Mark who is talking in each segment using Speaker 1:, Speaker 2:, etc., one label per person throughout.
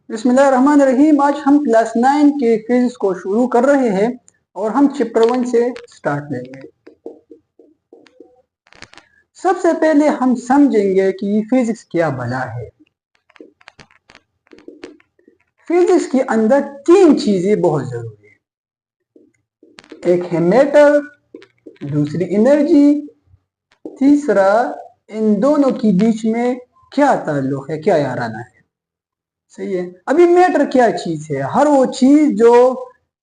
Speaker 1: बिस्मिल्लाहिर्रहमानिर्रहीम। आज हम क्लास 9 के फिजिक्स को शुरू कर रहे हैं और हम चैप्टर 1 से स्टार्ट लेंगे। सबसे पहले हम समझेंगे कि फिजिक्स क्या भला है। फिजिक्स के अंदर तीन चीजें बहुत जरूरी है। एक है मैटर, दूसरी एनर्जी, तीसरा इन दोनों के बीच में क्या ताल्लुक है, क्या याराना है। सही है। अभी मैटर क्या चीज है? हर वो चीज जो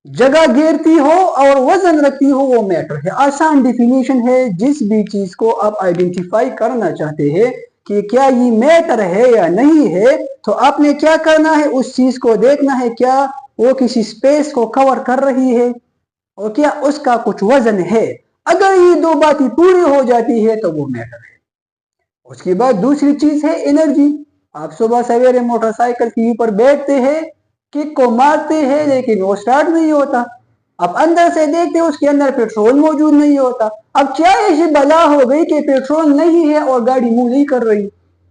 Speaker 1: जगह घेरती हो और वजन रखती हो वो मैटर है। आसान डिफिनेशन है। जिस भी चीज को आप आइडेंटिफाई करना चाहते हैं कि क्या ये मैटर है या नहीं है, तो आपने क्या करना है, उस चीज को देखना है क्या वो किसी स्पेस को कवर कर रही है और क्या उसका कुछ वजन है। अगर ये दो बातें पूरी हो जाती है तो वो मैटर है। उसके बाद दूसरी चीज है एनर्जी। आप सुबह सवेरे मोटरसाइकिल के ऊपर बैठते हैं, किक को मारते हैं, लेकिन वो स्टार्ट नहीं होता। अब अंदर से देखते हैं उसके अंदर पेट्रोल मौजूद नहीं होता। अब क्या ऐसी बला हो गई कि पेट्रोल नहीं है और गाड़ी मूव नहीं कर रही?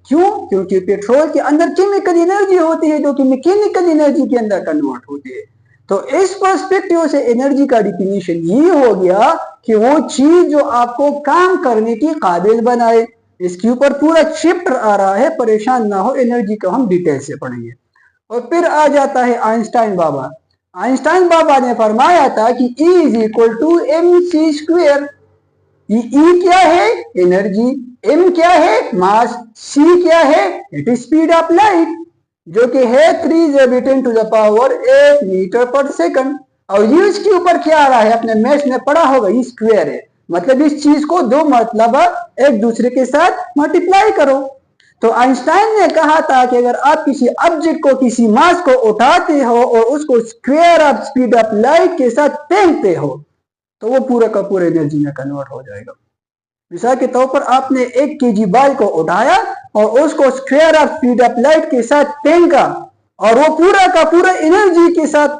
Speaker 1: क्यों? क्योंकि पेट्रोल के अंदर केमिकल एनर्जी होती है जो कि मैकेनिकल एनर्जी के अंदर कन्वर्ट होती है। तो इस पर्सपेक्टिव से एनर्जी का डिफिनीशन ये हो गया कि वो चीज जो आपको काम करने की काबिल बनाए। इसके ऊपर पूरा चैप्टर आ रहा है, परेशान ना हो, एनर्जी को हम डिटेल से पढ़ेंगे। और फिर आ जाता है आइंस्टाइन बाबा। आइंस्टाइन बाबा ने फरमाया था कि E is equal to mc square. E क्या है? एनर्जी। M क्या है? मास। C क्या है? It is speed of light, जो कि है 3 टू द पावर 8 मीटर पर सेकंड। और ये इसके ऊपर क्या आ रहा है? अपने मैथ्स में पढ़ा होगा, ये स्क्वेयर है। मतलब इस चीज को दो मतलब एक दूसरे के साथ मल्टीप्लाई करो। तो आइंस्टाइन ने कहा था कि अगर आप किसी ऑब्जेक्ट को, किसी मास को उठाते हो और उसको square of speed of light के साथ फेंकते हो तो वो पूरा का पूरा एनर्जी में कन्वर्ट हो जाएगा। मिसाल के तौर पर आपने 1 kg बॉल को उठाया और उसको square of speed of light के साथ फेंका और वो पूरा का पूरा एनर्जी के साथ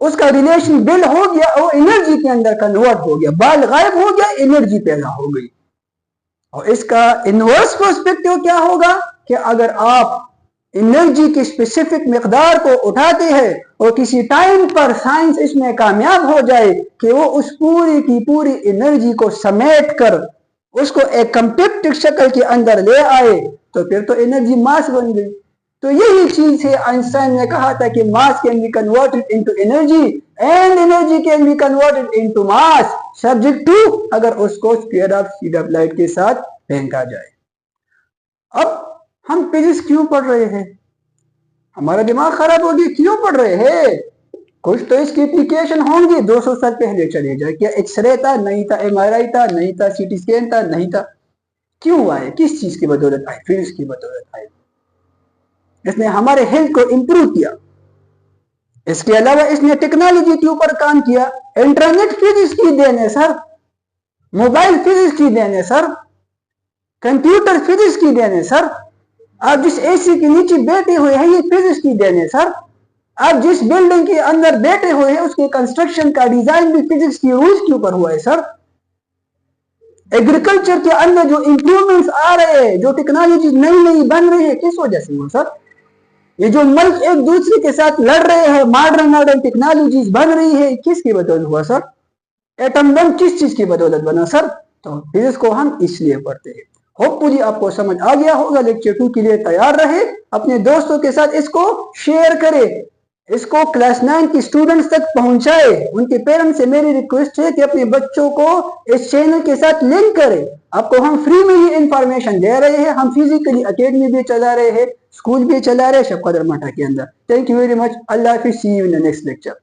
Speaker 1: उसका रिलेशन बिल्ड हो गया, वो एनर्जी के अंदर कन्वर्ट हो गया। बॉल गायब हो गया, एनर्जी पैदा हो गई। और इसका इनवर्स पर्सपेक्टिव क्या होगा कि अगर आप एनर्जी की स्पेसिफिक मिकदार को उठाते हैं और किसी टाइम पर साइंस इसमें कामयाब हो जाए कि वो उस पूरी की पूरी एनर्जी को समेट कर उसको एक कंपैक्ट शक्ल के अंदर ले आए तो फिर तो एनर्जी मास बन गई। तो यही चीज है, आइंस्टाइन ने कहा था कि mass can be converted into energy and energy can be converted into mass subject to अगर उसको square of speed of light के साथ फेंका जाए। अब हम फिजिक्स क्यों पढ़ रहे हैं? हमारा दिमाग खराब हो गया, क्यों पढ़ रहे हैं? कुछ तो इसकी एप्लीकेशन होंगी। 200 साल पहले चले जाए, क्या एक्सरे था? नहीं था। MRI था? नहीं था। CT स्कैन था? नहीं था। क्यों आए? किस चीज की बदौलत आए? फिजिक्स की बदौलत आए। इसने हमारे हेल्थ को इंप्रूव किया। इसके अलावा इसने टेक्नोलॉजी के ऊपर काम किया। इंटरनेट फिजिक्स की देन है सर, मोबाइल फिजिक्स की देन है सर, कंप्यूटर फिजिक्स की देन है सर, आप जिस AC के नीचे बैठे हुए हैं ये फिजिक्स की देन है सर, आप जिस बिल्डिंग के अंदर बैठे हुए हैं उसके कंस्ट्रक्शन का डिजाइन भी फिजिक्स की रूल्स के ऊपर हुआ है सर। एग्रीकल्चर के अंदर जो इंप्रूवमेंट्स आ रहे हैं, जो टेक्नोलॉजी नई नई बन रही है, किस वजह से हुआ सर? ये जो मुल्क एक दूसरे के साथ लड़ रहे हैं, मॉडर्न टेक्नोलॉजीज बन रही है, किसकी बदौलत हुआ सर? एटम बम किस चीज की बदौलत बना सर? तो फिजिक्स को हम इसलिए पढ़ते हैं। होपफुली आपको समझ आ गया होगा। लेक्चर 2 के लिए तैयार रहे, अपने दोस्तों के साथ इसको शेयर करें, इसको क्लास 9 की स्टूडेंट्स तक पहुंचाए। उनके पेरेंट्स से मेरी रिक्वेस्ट है कि अपने बच्चों को इस चैनल के साथ लिंक करें। आपको हम फ्री में ही इंफॉर्मेशन दे रहे हैं। हम फिजिकली अकेडमी भी चला रहे हैं, स्कूल भी चला रहे हैं शब कदर माटा के अंदर। Thank you very much. अल्लाह हाफिज़। See you in the next lecture.